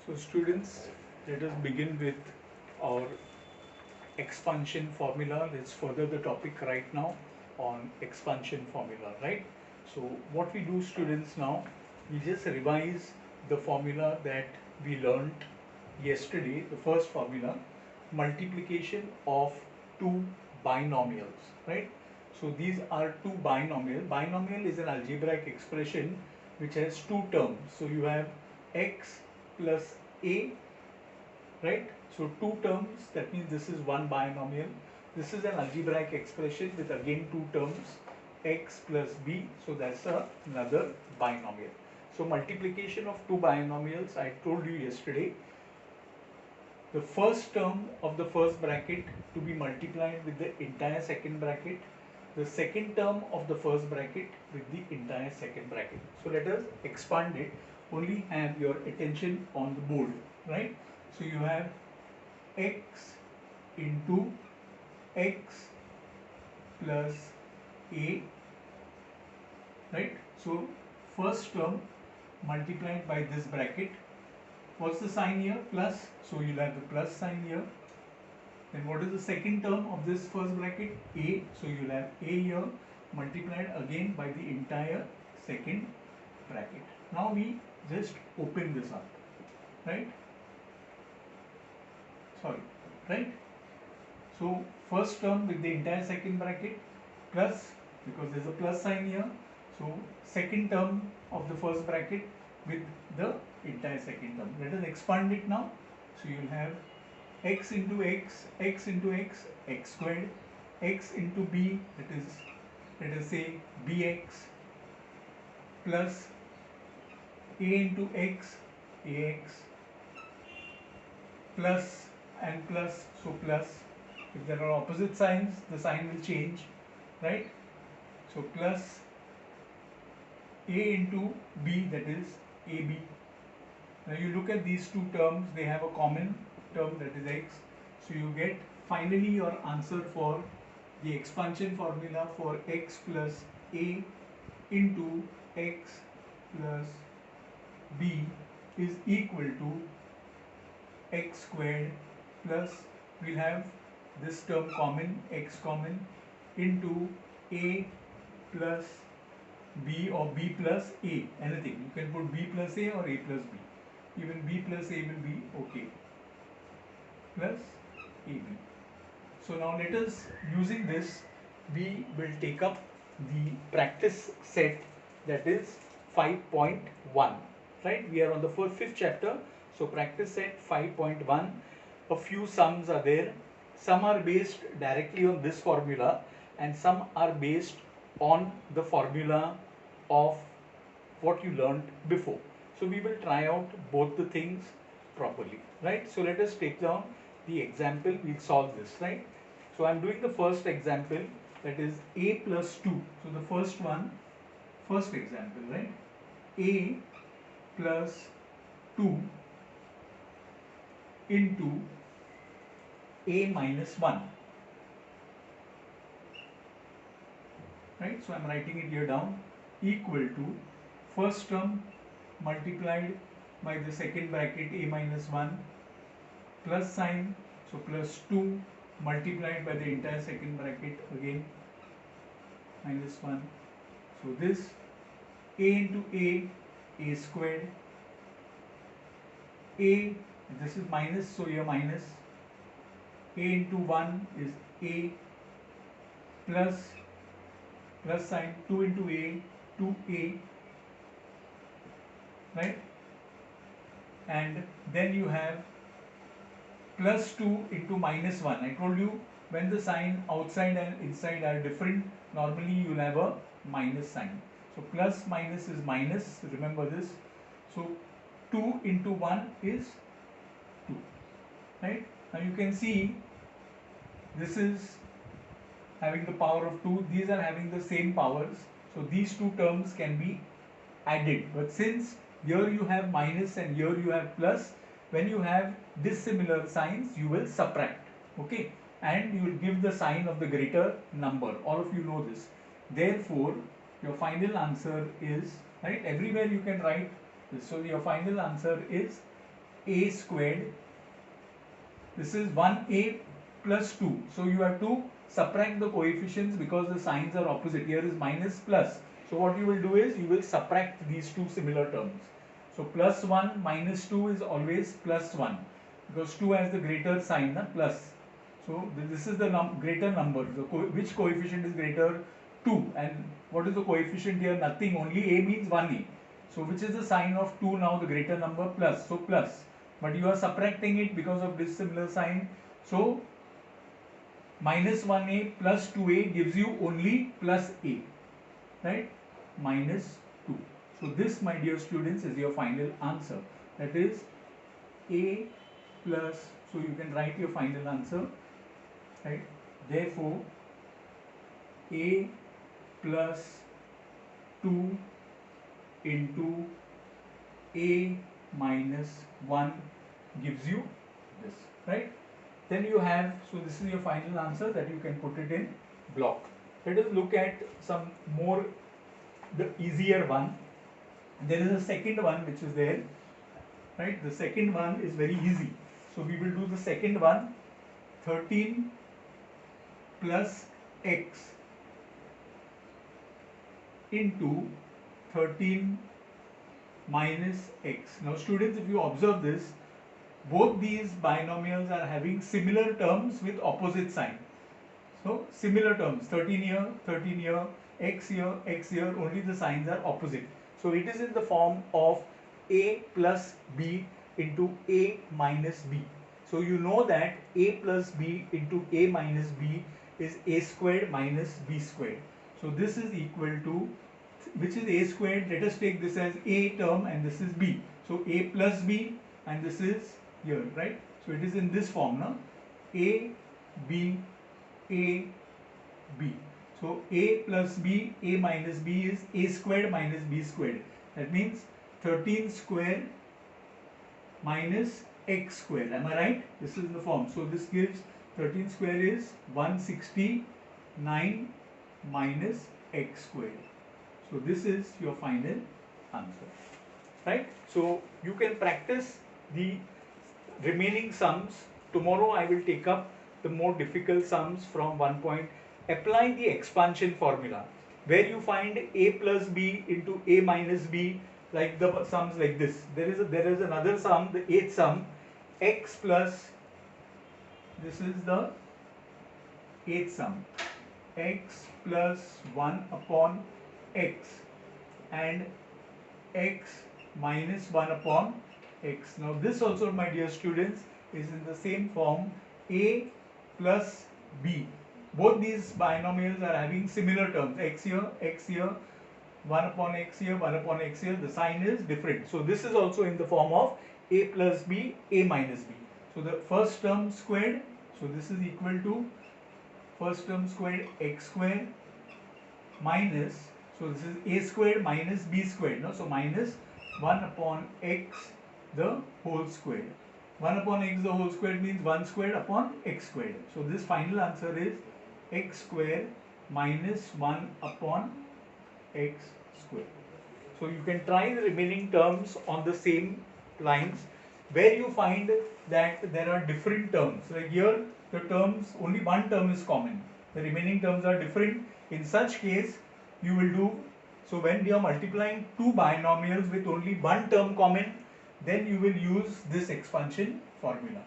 So students, let us begin with our expansion formula. Let's further the topic right now on expansion formula, right? So what we do students now, we just revise the formula that we learnt yesterday, the first formula, multiplication of two binomials, right? So these are two binomial. Binomial is an algebraic expression which has two terms. So you have x plus a, right? So two terms, that means this is one binomial. This is an algebraic expression with again two terms, x plus b, so that's another binomial. So multiplication of two binomials, I told you yesterday, the first term of the first bracket to be multiplied with the entire second bracket, the second term of the first bracket with the entire second bracket. So let us expand it. Only have your attention on the board, right? So you have x into x plus a, right? So first term multiplied by this bracket. What's the sign here? Plus. So you'll have the plus sign here. Then what is the second term of this first bracket? A. So you'll have a here multiplied again by the entire second bracket. Now we just open this up, right? Sorry, right? So first term with the entire second bracket plus, because there is a plus sign here. So second term of the first bracket with the entire second term. Let us expand it now. So you will have x into x, x into x, x squared, x into b, that is, let us say bx, plus a into x, ax, plus and plus, so plus. If there are opposite signs, the sign will change, right? So plus a into b, that is ab. Now you look at these two terms, they have a common term, that is x. So you get finally your answer for the expansion formula for x plus a into x plus b is equal to x squared plus, we'll have this term common, x common, into a plus b or b plus a, anything. You can put b plus a or a plus b. Even b plus a will be okay. Plus ab. So now let us, using this, we will take up the practice set, that is 5.1, right? We are on the fifth chapter. So practice set 5.1, a few sums are there. Some are based directly on this formula and some are based on the formula of what you learned before. So we will try out both the things properly, right? So let us take down the example, we'll solve this, right? So I'm doing the first example, that is a plus 2. So the first one, first example, right? A plus 2 into a minus 1, right? So I'm writing it here down, equal to first term multiplied by the second bracket a minus 1, plus sign, so plus 2 multiplied by the entire second bracket again minus 1. So this a into a squared, a, this is minus, so here minus, a into 1 is a, plus, plus sign, 2 into a, 2a, right? And then you have plus 2 into minus 1. I told you when the sign outside and inside are different, normally you will have a minus sign. So plus minus is minus, remember this. So 2 into 1 is 2, right? Now you can see this is having the power of 2, these are having the same powers. So these two terms can be added. But since here you have minus and here you have plus, when you have dissimilar signs, you will subtract, okay? And you will give the sign of the greater number. All of you know this. Therefore, your final answer is, right? Everywhere you can write this. So your final answer is a squared. This is 1a plus 2. So you have to subtract the coefficients because the signs are opposite. Here is minus plus. So what you will do is you will subtract these two similar terms. So plus 1 minus 2 is always plus 1 because 2 has the greater sign, plus. So this is the greater number. Which coefficient is greater? 2. And what is the coefficient here? Nothing. Only a means 1a. So which is the sign of 2 now? The greater number, plus. So plus. But you are subtracting it because of dissimilar sign. So minus 1a plus 2a gives you only plus a. Right? Minus 2. So this, my dear students, is your final answer. That is a plus, so you can write your final answer. Right? Therefore, a plus 2 into a minus 1 gives you this, right? Then you have, so this is your final answer that you can put it in block. Let us look at some more, the easier one. There is a second one which is there, right? The second one is very easy. So we will do the second one, 13 plus x into 13 minus x. Now students, if you observe this, both these binomials are having similar terms with opposite sign. So similar terms, 13 here, x here, only the signs are opposite. So it is in the form of a plus b into a minus b. So you know that a plus b into a minus b is a squared minus b squared. So this is equal to, which is a squared, let us take this as a term and this is b. So a plus b and this is here, right? So it is in this form now, a, b, a, b. So a plus b, a minus b is a squared minus b squared. That means 13 square minus x square. Am I right? This is the form. So this gives 13 square is 169 minus x squared. So this is your final answer, right? So you can practice the remaining sums. Tomorrow I will take up the more difficult sums from 1 point. Apply the expansion formula where you find a plus b into a minus b, like the sums like this. There is another sum, the 8th sum, x plus, this is the 8th sum, x plus 1 upon x and x minus 1 upon x. Now this also, my dear students, is in the same form, a plus b. Both these binomials are having similar terms, x here, 1 upon x here, 1 upon x here. The sign is different. So this is also in the form of a plus b, a minus b. So the first term squared, so this is equal to first term squared x squared minus, so this is a squared minus b squared. No? So minus 1 upon x the whole squared. 1 upon x the whole squared means 1 squared upon x squared. So this final answer is x squared minus 1 upon x squared. So you can try the remaining terms on the same lines where you find that there are different terms. Like here the terms, only one term is common. The remaining terms are different. In such case you will do, so when you are multiplying two binomials with only one term common, then you will use this expansion formula.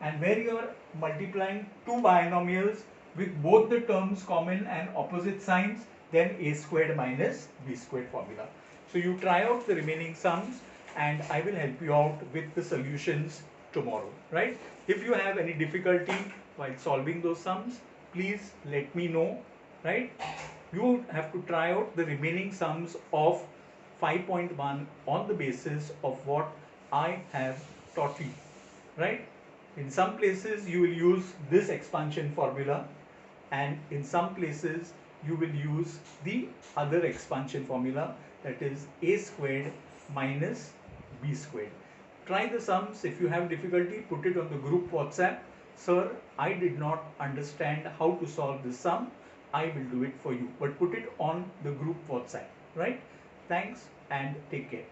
And where you are multiplying two binomials with both the terms common and opposite signs, then a squared minus b squared formula. So you try out the remaining sums and I will help you out with the solutions tomorrow, right? If you have any difficulty while solving those sums, please let me know, right? You have to try out the remaining sums of 5.1 on the basis of what I have taught you, right? In some places you will use this expansion formula and in some places you will use the other expansion formula, that is a squared minus b squared. Try the sums. If you have difficulty, put it on the group WhatsApp. Sir, I did not understand how to solve this sum. I will do it for you, but put it on the group WhatsApp, right? Thanks and take care.